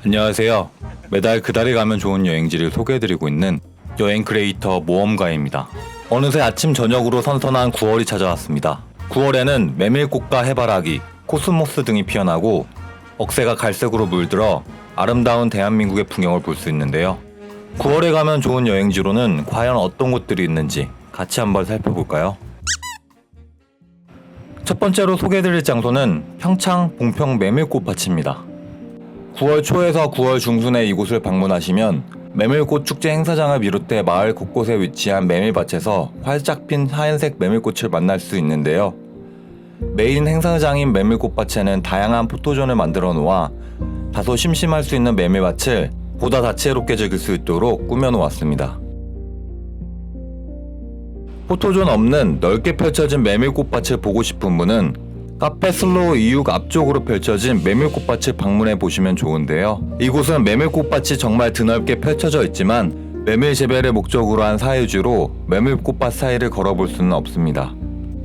안녕하세요. 매달 그달에 가면 좋은 여행지를 소개해드리고 있는 여행 크리에이터 모험가입니다. 어느새 아침 저녁으로 선선한 9월이 찾아왔습니다. 9월에는 메밀꽃과 해바라기, 코스모스 등이 피어나고 억새가 갈색으로 물들어 아름다운 대한민국의 풍경을 볼 수 있는데요. 9월에 가면 좋은 여행지로는 과연 어떤 곳들이 있는지 같이 한번 살펴볼까요? 첫 번째로 소개해드릴 장소는 평창 봉평 메밀꽃밭입니다. 9월 초에서 9월 중순에 이곳을 방문하시면 메밀꽃 축제 행사장을 비롯해 마을 곳곳에 위치한 메밀밭에서 활짝 핀 하얀색 메밀꽃을 만날 수 있는데요. 메인 행사장인 메밀꽃밭에는 다양한 포토존을 만들어 놓아 다소 심심할 수 있는 메밀밭을 보다 다채롭게 즐길 수 있도록 꾸며 놓았습니다. 포토존 없는 넓게 펼쳐진 메밀꽃밭을 보고 싶은 분은 카페 슬로우 이육 앞쪽으로 펼쳐진 메밀꽃밭을 방문해 보시면 좋은데요. 이곳은 메밀꽃밭이 정말 드넓게 펼쳐져 있지만 메밀 재배를 목적으로 한 사유지로 메밀꽃밭 사이를 걸어볼 수는 없습니다.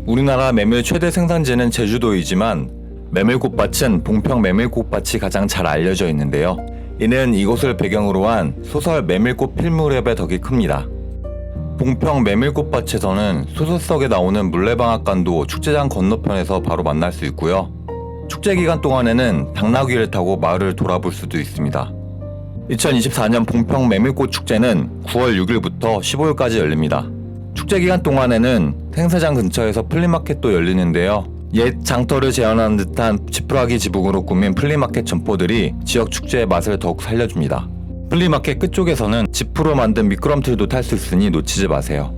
우리나라 메밀 최대 생산지는 제주도이지만 메밀꽃밭은 봉평 메밀꽃밭이 가장 잘 알려져 있는데요. 이는 이곳을 배경으로 한 소설 메밀꽃 필무렵의 덕이 큽니다. 봉평 메밀꽃밭에서는 소설 속에 나오는 물레방앗간도 축제장 건너편에서 바로 만날 수 있고요. 축제 기간 동안에는 당나귀를 타고 마을을 돌아볼 수도 있습니다. 2024년 봉평 메밀꽃 축제는 9월 6일부터 15일까지 열립니다. 축제 기간 동안에는 행사장 근처에서 플리마켓도 열리는데요. 옛 장터를 재현하는 듯한 지푸라기 지붕으로 꾸민 플리마켓 점포들이 지역 축제의 맛을 더욱 살려줍니다. 플리마켓 끝쪽에서는 지프로 만든 미끄럼틀도 탈 수 있으니 놓치지 마세요.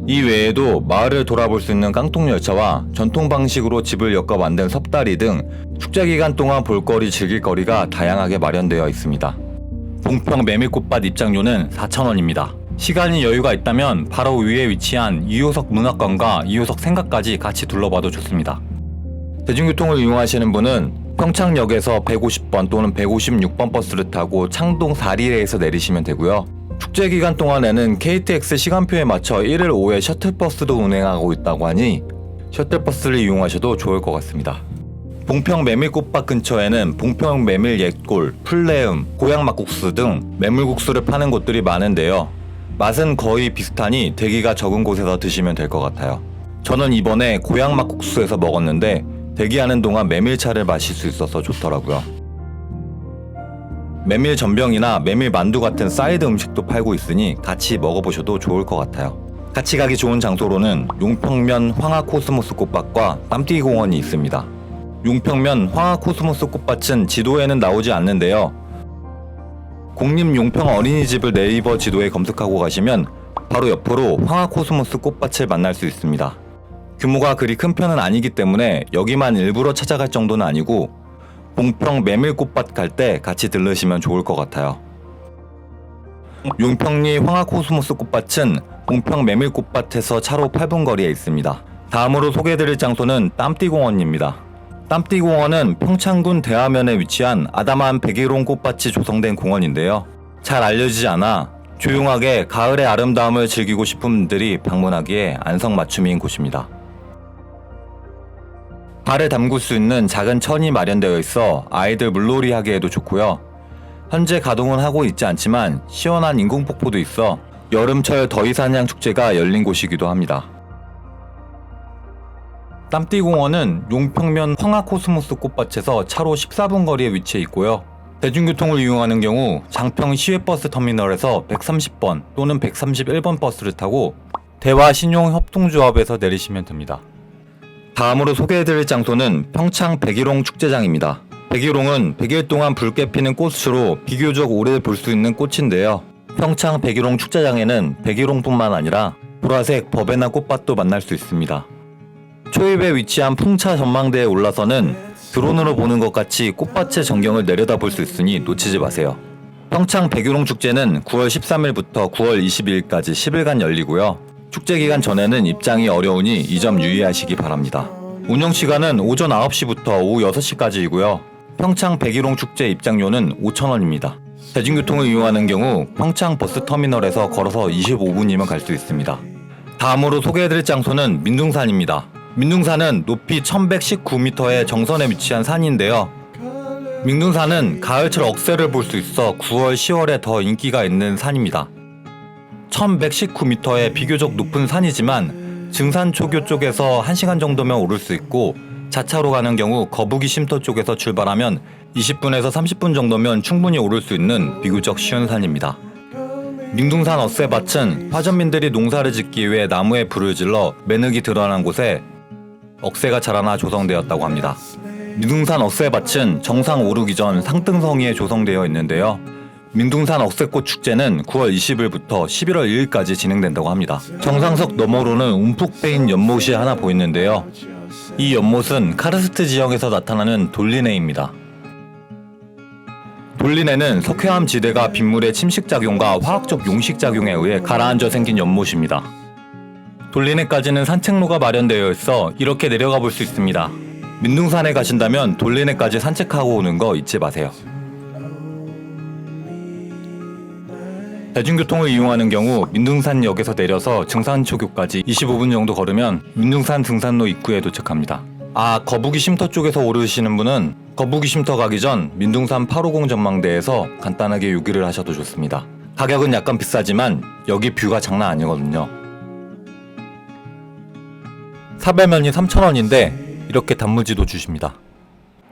이 외에도 마을을 돌아볼 수 있는 깡통열차와 전통 방식으로 집을 엮어 만든 섭다리 등 축제 기간 동안 볼거리 즐길거리가 다양하게 마련되어 있습니다. 봉평 메밀꽃밭 입장료는 4,000원입니다. 시간이 여유가 있다면 바로 위에 위치한 2호석 문학관과 2호석 생가까지 같이 둘러봐도 좋습니다. 대중교통을 이용하시는 분은 평창역에서 150번 또는 156번 버스를 타고 창동 4리레에서 내리시면 되고요. 축제 기간 동안에는 KTX 시간표에 맞춰 1일 오후에 셔틀버스도 운행하고 있다고 하니 셔틀버스를 이용하셔도 좋을 것 같습니다. 봉평 메밀꽃밭 근처에는 봉평 메밀 옛골, 풀레음, 고향 막국수 등 메밀국수를 파는 곳들이 많은데요. 맛은 거의 비슷하니 대기가 적은 곳에서 드시면 될 것 같아요. 저는 이번에 고향 막국수에서 먹었는데 대기하는 동안 메밀차를 마실 수 있어서 좋더라고요. 메밀 전병이나 메밀 만두 같은 사이드 음식도 팔고 있으니 같이 먹어보셔도 좋을 것 같아요. 같이 가기 좋은 장소로는 용평면 황하코스모스 꽃밭과 땀띠기 공원이 있습니다. 용평면 황하코스모스 꽃밭은 지도에는 나오지 않는데요. 공립용평 어린이집을 네이버 지도에 검색하고 가시면 바로 옆으로 황하코스모스 꽃밭을 만날 수 있습니다. 규모가 그리 큰 편은 아니기 때문에 여기만 일부러 찾아갈 정도는 아니고 봉평 메밀꽃밭 갈 때 같이 들르시면 좋을 것 같아요. 용평리 황하코스모스 꽃밭은 봉평 메밀꽃밭에서 차로 8분 거리에 있습니다. 다음으로 소개해드릴 장소는 땀띠공원입니다. 땀띠공원은 평창군 대하면에 위치한 아담한 백일홍 꽃밭이 조성된 공원인데요. 잘 알려지지 않아 조용하게 가을의 아름다움을 즐기고 싶은 분들이 방문하기에 안성맞춤인 곳입니다. 발을 담글 수 있는 작은 천이 마련되어 있어 아이들 물놀이 하기에도 좋고요. 현재 가동은 하고 있지 않지만 시원한 인공폭포도 있어 여름철 더위사냥 축제가 열린 곳이기도 합니다. 땀띠공원은 용평면 황하코스모스 꽃밭에서 차로 14분 거리에 위치해 있고요. 대중교통을 이용하는 경우 장평 시외버스 터미널에서 130번 또는 131번 버스를 타고 대화신용협동조합에서 내리시면 됩니다. 다음으로 소개해드릴 장소는 평창 백일홍 축제장입니다. 백일홍은 100일 동안 붉게 피는 꽃으로 비교적 오래 볼 수 있는 꽃인데요. 평창 백일홍 축제장에는 백일홍뿐만 아니라 보라색 버베나 꽃밭도 만날 수 있습니다. 초입에 위치한 풍차 전망대에 올라서는 드론으로 보는 것 같이 꽃밭의 전경을 내려다볼 수 있으니 놓치지 마세요. 평창 백일홍 축제는 9월 13일부터 9월 22일까지 10일간 열리고요. 축제 기간 전에는 입장이 어려우니 이 점 유의하시기 바랍니다. 운영 시간은 오전 9시부터 오후 6시까지이고요. 평창 백일홍 축제 입장료는 5,000원입니다. 대중교통을 이용하는 경우 평창 버스터미널에서 걸어서 25분이면 갈 수 있습니다. 다음으로 소개해드릴 장소는 민둥산입니다. 민둥산은 높이 1119m의 정선에 위치한 산인데요. 민둥산은 가을철 억새를 볼 수 있어 9월, 10월에 더 인기가 있는 산입니다. 1119m의 비교적 높은 산이지만 증산초교 쪽에서 1시간 정도면 오를 수 있고 자차로 가는 경우 거북이 쉼터 쪽에서 출발하면 20분에서 30분 정도면 충분히 오를 수 있는 비교적 쉬운 산입니다. 민둥산 억새밭은 화전민들이 농사를 짓기 위해 나무에 불을 질러 매貫이 드러난 곳에 억새가 자라나 조성되었다고 합니다. 민둥산 억새밭은 정상 오르기 전 상등성이에 조성되어 있는데요. 민둥산 억새꽃 축제는 9월 20일부터 11월 2일까지 진행된다고 합니다. 정상석 너머로는 움푹 패인 연못이 하나 보이는데요. 이 연못은 카르스트 지형에서 나타나는 돌리네입니다. 돌리네는 석회암 지대가 빗물의 침식작용과 화학적 용식작용에 의해 가라앉아 생긴 연못입니다. 돌리네까지는 산책로가 마련되어 있어 이렇게 내려가 볼 수 있습니다. 민둥산에 가신다면 돌리네까지 산책하고 오는 거 잊지 마세요. 대중교통을 이용하는 경우 민둥산역에서 내려서 증산초교까지 25분 정도 걸으면 민둥산 등산로 입구에 도착합니다. 거북이 쉼터 쪽에서 오르시는 분은 거북이 쉼터 가기 전 민둥산 850 전망대에서 간단하게 요기를 하셔도 좋습니다. 가격은 약간 비싸지만 여기 뷰가 장난 아니거든요. 사발면이 3,000원인데 이렇게 단무지도 주십니다.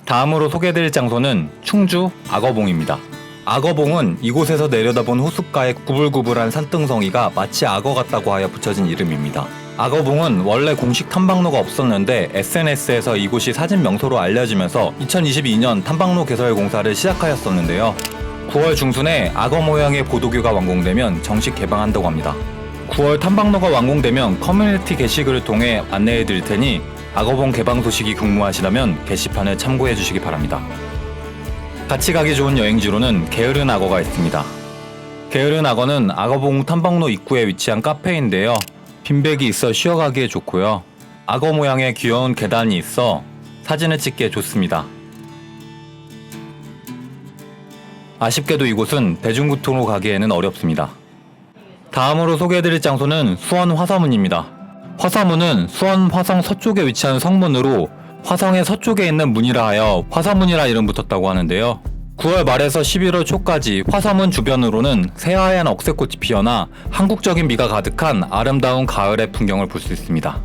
다음으로 소개해드릴 장소는 충주 악어봉입니다. 악어봉은 이곳에서 내려다본 호숫가의 구불구불한 산등성이가 마치 악어 같다고 하여 붙여진 이름입니다. 악어봉은 원래 공식 탐방로가 없었는데 SNS에서 이곳이 사진 명소로 알려지면서 2022년 탐방로 개설 공사를 시작하였었는데요. 9월 중순에 악어 모양의 보도교가 완공되면 정식 개방한다고 합니다. 9월 탐방로가 완공되면 커뮤니티 게시글을 통해 안내해 드릴 테니 악어봉 개방 소식이 궁금하시다면 게시판을 참고해 주시기 바랍니다. 같이 가기 좋은 여행지로는 게으른 악어가 있습니다. 게으른 악어는 악어봉 탐방로 입구에 위치한 카페인데요. 빈백이 있어 쉬어가기에 좋고요. 악어 모양의 귀여운 계단이 있어 사진을 찍기에 좋습니다. 아쉽게도 이곳은 대중교통으로 가기에는 어렵습니다. 다음으로 소개해드릴 장소는 수원 화서문입니다. 화서문은 수원 화성 서쪽에 위치한 성문으로 화성의 서쪽에 있는 문이라 하여 화서문이라 이름 붙었다고 하는데요. 9월 말에서 11월 초까지 화서문 주변으로는 새하얀 억새꽃이 피어나 한국적인 미가 가득한 아름다운 가을의 풍경을 볼 수 있습니다.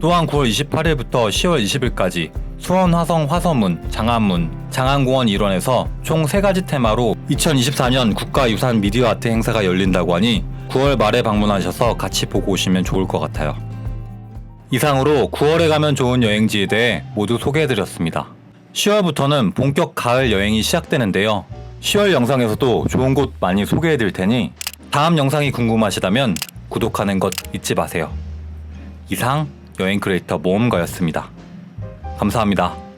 또한 9월 28일부터 10월 20일까지 수원 화성 화서문, 장안문, 장안공원 일원에서 총 3가지 테마로 2024년 국가유산 미디어 아트 행사가 열린다고 하니 9월 말에 방문하셔서 같이 보고 오시면 좋을 것 같아요. 이상으로 9월에 가면 좋은 여행지에 대해 모두 소개해드렸습니다. 10월부터는 본격 가을 여행이 시작되는데요. 10월 영상에서도 좋은 곳 많이 소개해드릴 테니 다음 영상이 궁금하시다면 구독하는 것 잊지 마세요. 이상 여행 크리에이터 모험가였습니다. 감사합니다.